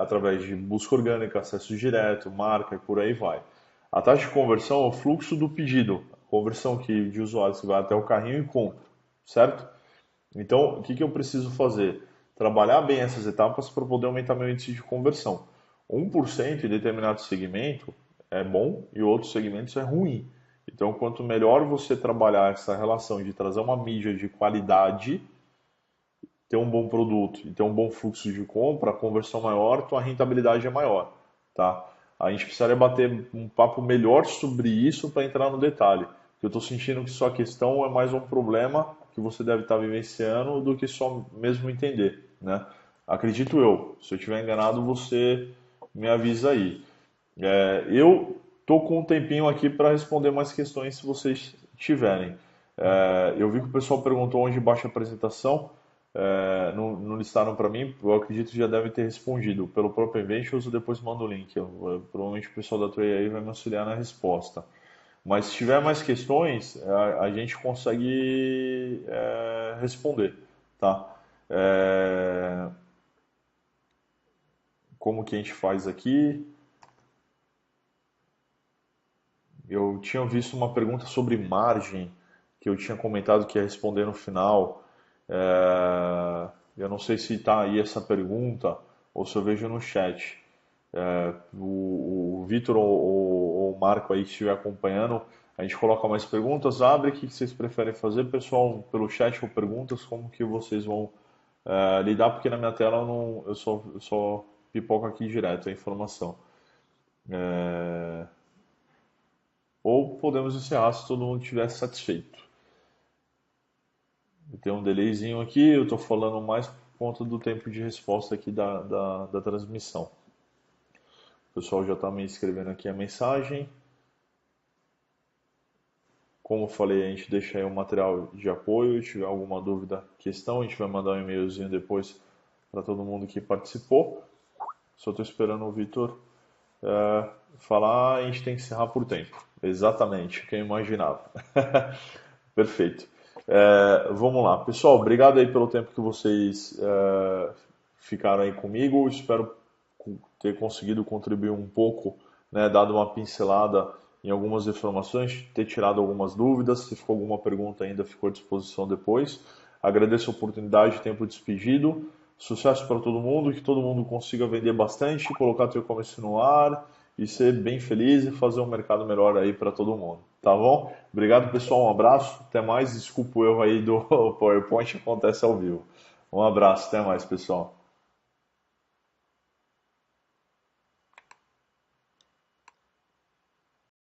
através de busca orgânica, acesso direto, marca e por aí vai. A taxa de conversão é o fluxo do pedido, a conversão de usuários que vai até o carrinho e compra, certo? Então, o que que eu preciso fazer? Trabalhar bem essas etapas para poder aumentar meu índice de conversão. 1% em determinado segmento é bom e outros segmentos é ruim. Então, quanto melhor você trabalhar essa relação de trazer uma mídia de qualidade, ter um bom produto e ter um bom fluxo de compra, a conversão maior, tua rentabilidade é maior, tá? A gente precisaria bater um papo melhor sobre isso para entrar no detalhe. Eu estou sentindo que sua questão é mais um problema que você deve estar vivenciando do que só mesmo entender, né? Acredito eu. Se eu estiver enganado, você me avisa aí. Eu estou com um tempinho aqui para responder mais questões se vocês tiverem. Eu vi que o pessoal perguntou onde baixa a apresentação, não listaram para mim, eu acredito que já devem ter respondido pelo próprio Inventions ou depois mando o link. Provavelmente o pessoal da Tray aí vai me auxiliar na resposta. Mas se tiver mais questões, a gente consegue responder, tá? É, como que a gente faz aqui? Eu tinha visto uma pergunta sobre margem, que eu tinha comentado que ia responder no final. Eu não sei se está aí essa pergunta ou se eu vejo no chat. O Vitor ou o Marco aí que estiver acompanhando, a gente coloca mais perguntas, abre, o que vocês preferem fazer, pessoal, pelo chat ou perguntas, como que vocês vão lidar, porque na minha tela eu só pipoco aqui direto a informação. Ou podemos encerrar se todo mundo estiver satisfeito. Tem um delayzinho aqui, eu estou falando mais por conta do tempo de resposta aqui da transmissão. O pessoal já está me escrevendo aqui a mensagem. Como eu falei, a gente deixa aí um material de apoio. Se tiver alguma dúvida, questão, a gente vai mandar um e-mailzinho depois para todo mundo que participou. Só estou esperando o Vitor falar, a gente tem que encerrar por tempo. Exatamente, o que eu imaginava. Perfeito. Vamos lá. Pessoal, obrigado aí pelo tempo que vocês ficaram aí comigo. Espero ter conseguido contribuir um pouco, né, dado uma pincelada em algumas informações, ter tirado algumas dúvidas. Se ficou alguma pergunta ainda, ficou à disposição depois. Agradeço a oportunidade e tempo despedido. Sucesso para todo mundo, que todo mundo consiga vender bastante, colocar seu e-commerce no ar e ser bem feliz e fazer um mercado melhor aí para todo mundo. Tá bom? Obrigado, pessoal. Um abraço. Até mais. Desculpa o erro aí do PowerPoint, acontece ao vivo. Um abraço. Até mais, pessoal.